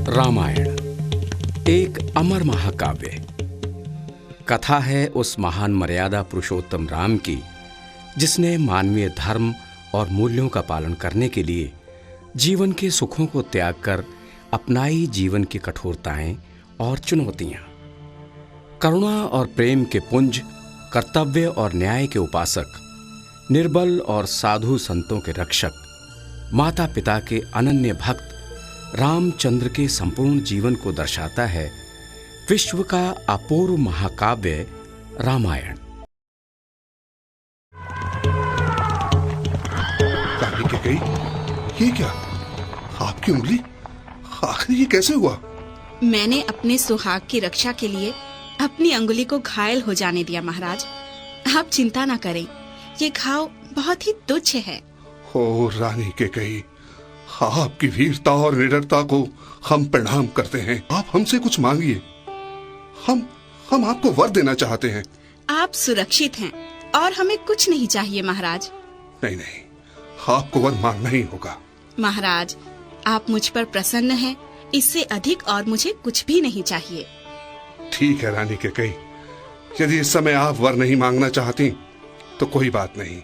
रामायण एक अमर महाकाव्य। कथा है उस महान मर्यादा पुरुषोत्तम राम की, जिसने मानवीय धर्म और मूल्यों का पालन करने के लिए जीवन के सुखों को त्याग कर अपनाई जीवन की कठोरताएं और चुनौतियां। करुणा और प्रेम के पुंज, कर्तव्य और न्याय के उपासक, निर्बल और साधु संतों के रक्षक, माता पिता के अनन्य भक्त रामचंद्र के संपूर्ण जीवन को दर्शाता है विश्व का अपूर्व महाकाव्य रामायण। रानी के गई, ये क्या? आपकी उंगली? आखिर ये कैसे हुआ? मैंने अपने सुहाग की रक्षा के लिए अपनी अंगुली को घायल हो जाने दिया महाराज। आप चिंता न करें, ये घाव बहुत ही तुच्छ है। ओ रानी के गई, आपकी वीरता और निडरता को हम प्रणाम करते हैं। आप हमसे कुछ मांगिए, हम आपको वर देना चाहते हैं। आप सुरक्षित हैं और हमें कुछ नहीं चाहिए महाराज। नहीं, आपको वर मांगना ही होगा। महाराज, आप मुझ पर प्रसन्न हैं, इससे अधिक और मुझे कुछ भी नहीं चाहिए। ठीक है रानी के कई, यदि इस समय आप वर नहीं मांगना चाहती तो कोई बात नहीं,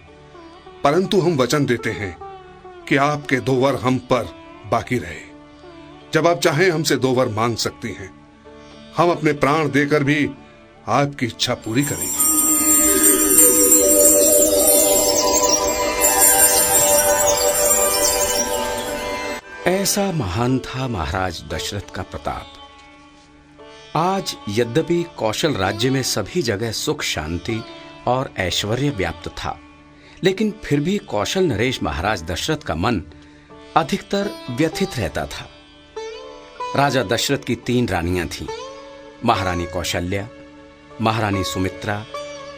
परंतु हम वचन देते हैं कि आपके 2 वर हम पर बाकी रहे। जब आप चाहें हमसे 2 वर मांग सकती हैं। हम अपने प्राण देकर भी आपकी इच्छा पूरी करेंगे। ऐसा महान था महाराज दशरथ का प्रताप। आज यद्यपि कौशल राज्य में सभी जगह सुख, शांति और ऐश्वर्य व्याप्त था, लेकिन फिर भी कौशल नरेश महाराज दशरथ का मन अधिकतर व्यथित रहता था। राजा दशरथ की 3 रानियां थीं, महारानी कौशल्या, महारानी सुमित्रा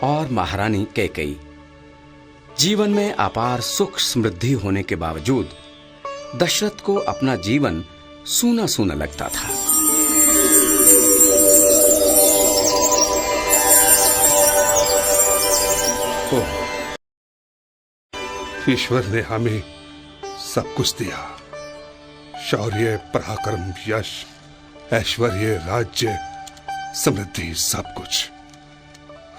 और महारानी कैकेयी। जीवन में अपार सुख समृद्धि होने के बावजूद दशरथ को अपना जीवन सूना सूना लगता था। ईश्वर ने हमें सब कुछ दिया, शौर्य, पराक्रम, यश, ऐश्वर्य, राज्य, समृद्धि, सब कुछ।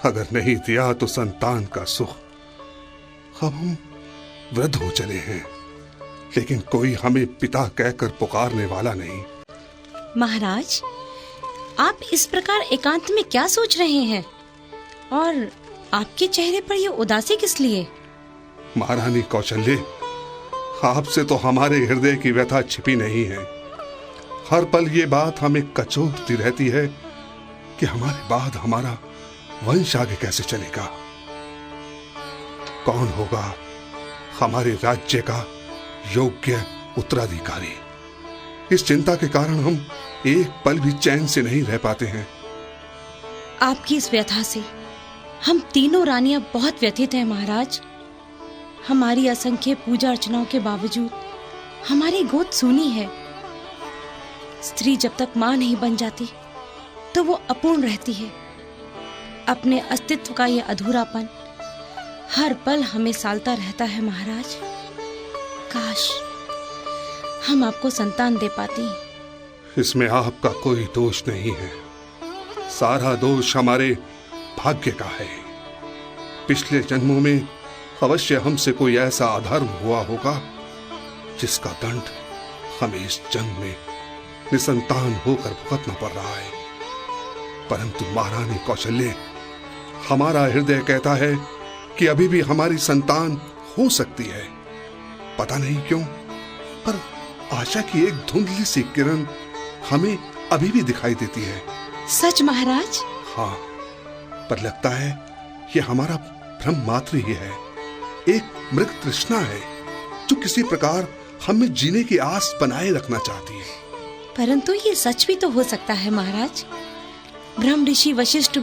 अगर नहीं दिया तो संतान का सुख। अब हम वृद्ध हो चले हैं, लेकिन कोई हमें पिता कहकर पुकारने वाला नहीं। महाराज, आप इस प्रकार एकांत में क्या सोच रहे हैं? और आपके चेहरे पर यह उदासी किस लिए? महारानी कौशल्य, आपसे तो हमारे हृदय की व्यथा छिपी नहीं है। हर पल ये बात हमें कचोटती रहती है कि हमारे बाद हमारा वंश आगे कैसे चलेगा, कौन होगा हमारे राज्य का योग्य उत्तराधिकारी। इस चिंता के कारण हम एक पल भी चैन से नहीं रह पाते हैं। आपकी इस व्यथा से हम तीनों रानियां बहुत व्यथित हैं महाराज। हमारी असंख्य पूजा अर्चनाओं के बावजूद हमारी गोद सूनी है। स्त्री जब तक मां नहीं बन जाती तो वो अपूर्ण रहती है। अपने अस्तित्व का यह अधूरापन हर पल हमें सालता रहता है महाराज। काश हम आपको संतान दे पाती। इसमें आपका कोई दोष नहीं है, सारा दोष हमारे भाग्य का है। पिछले जन्मों में अवश्य हमसे कोई ऐसा अधर्म हुआ होगा जिसका दंड हमें इस जन्म में निसंतान होकर भुगतना पड़ रहा है। परंतु महारानी कौशल्य, हमारा हृदय कहता है कि अभी भी हमारी संतान हो सकती है। पता नहीं क्यों, पर आशा की एक धुंधली सी किरण हमें अभी भी दिखाई देती है। सच महाराज? हाँ, पर लगता है ये हमारा भ्रम मात्र ही है। एक मृग तृष्णा है जो किसी प्रकार हमें जीने की आस बनाए रखना चाहती है। परंतु ये सच भी तो हो सकता है महाराज। ब्रह्म ऋषि वशिष्ठ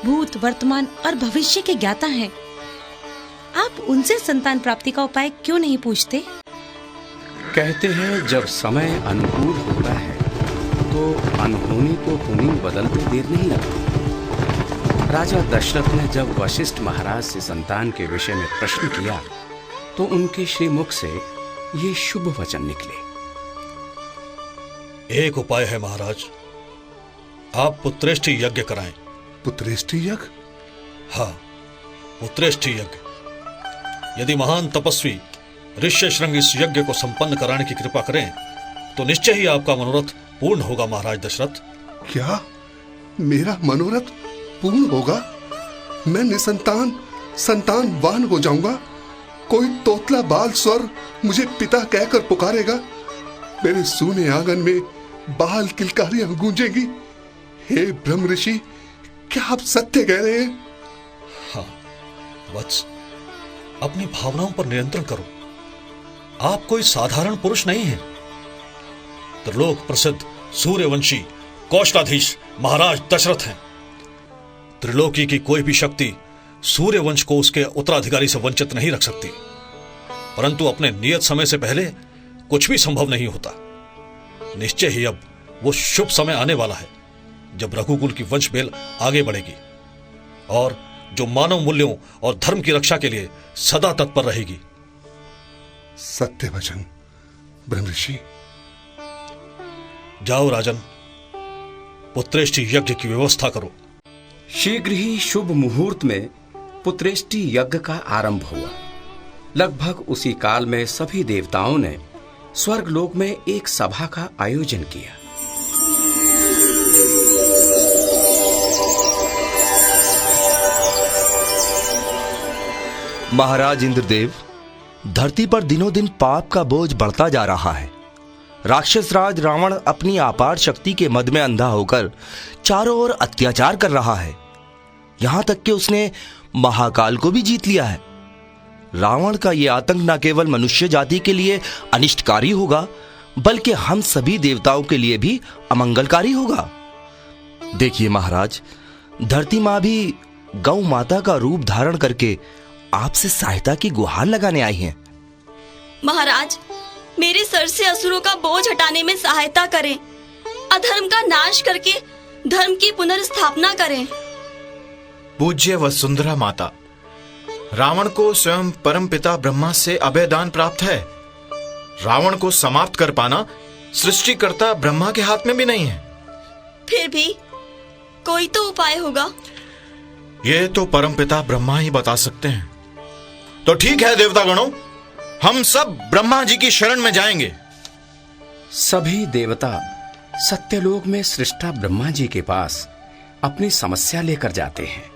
भूत, वर्तमान और भविष्य के ज्ञाता हैं। आप उनसे संतान प्राप्ति का उपाय क्यों नहीं पूछते? कहते हैं जब समय अनुकूल होता है तो अनहोनी को होनी बदलते देर नहीं लगती। राजा दशरथ ने जब वशिष्ठ महाराज से संतान के विषय में प्रश्न किया तो उनके श्रीमुख से ये शुभ वचन निकले। एक उपाय है महाराज, आप पुत्रेष्टि यज्ञ कराएं। पुत्रेष्टि यज्ञ? हाँ, पुत्रेष्टि यज्ञ। यदि महान तपस्वी ऋष्यशृंग इस यज्ञ को संपन्न कराने की कृपा करें तो निश्चय ही आपका मनोरथ पूर्ण होगा महाराज दशरथ। क्या मेरा मनोरथ पूर्ण होगा? मैं निसंतान संतानवान हो जाऊंगा। कोई तोतला बाल स्वर मुझे पिता कहकर पुकारेगा। मेरे सूने आंगन में बाल किलकारियां गूंजेंगी। हे ब्रह्म ऋषि, क्या आप सत्य कह रहे हैं? हाँ वत्स, अपनी भावनाओं पर नियंत्रण करो। आप कोई साधारण पुरुष नहीं हैं। त्रिलोक प्रसिद्ध सूर्यवंशी कौशलाधीश महाराज दशरथ हैं। त्रिलोकी की कोई भी शक्ति सूर्यवंश को उसके उत्तराधिकारी से वंचित नहीं रख सकती, परंतु अपने नियत समय से पहले कुछ भी संभव नहीं होता। निश्चय ही अब वो शुभ समय आने वाला है जब रघुकुल की वंश बेल आगे बढ़ेगी और जो मानव मूल्यों और धर्म की रक्षा के लिए सदा तत्पर रहेगी। सत्य वचन ब्रह्म ऋषि। जाओ राजन, पुत्रेष्टि यज्ञ की व्यवस्था करो। शीघ्र ही शुभ मुहूर्त में पुत्रेष्टि यज्ञ का आरंभ हुआ। लगभग उसी काल में सभी देवताओं ने स्वर्गलोक में एक सभा का आयोजन किया। महाराज इंद्रदेव, धरती पर दिनों दिन पाप का बोझ बढ़ता जा रहा है। राक्षस राज रावण अपनी अपार शक्ति के मद में अंधा होकर चारों ओर अत्याचार कर रहा है। यहां तक कि उसने महाकाल को भी जीत लिया है। रावण का यह आतंक न केवल मनुष्य जाति के लिए अनिष्टकारी होगा, बल्कि हम सभी देवताओं के लिए भी अमंगलकारी होगा। देखिए महाराज, धरती मां भी गौ माता का रूप धारण करके आपसे सहायता की गुहार लगाने आई हैं। महाराज, मेरे सर से असुरों का बोझ हटाने में सहायता करें। अधर्म का नाश करके धर्म की पुनर्स्थापना करें। पूज्य वसुंधरा माता, रावण को स्वयं परमपिता ब्रह्मा से अभयदान प्राप्त है। रावण को समाप्त कर पाना सृष्टिकर्ता ब्रह्मा के हाथ में भी नहीं है। फिर भी कोई तो उपाय होगा। यह तो परमपिता ब्रह्मा ही बता सकते हैं। तो ठीक है देवता गणों, हम सब ब्रह्मा जी की शरण में जाएंगे। सभी देवता सत्यलोक में सृष्टा ब्रह्मा जी के पास अपनी समस्या लेकर जाते हैं।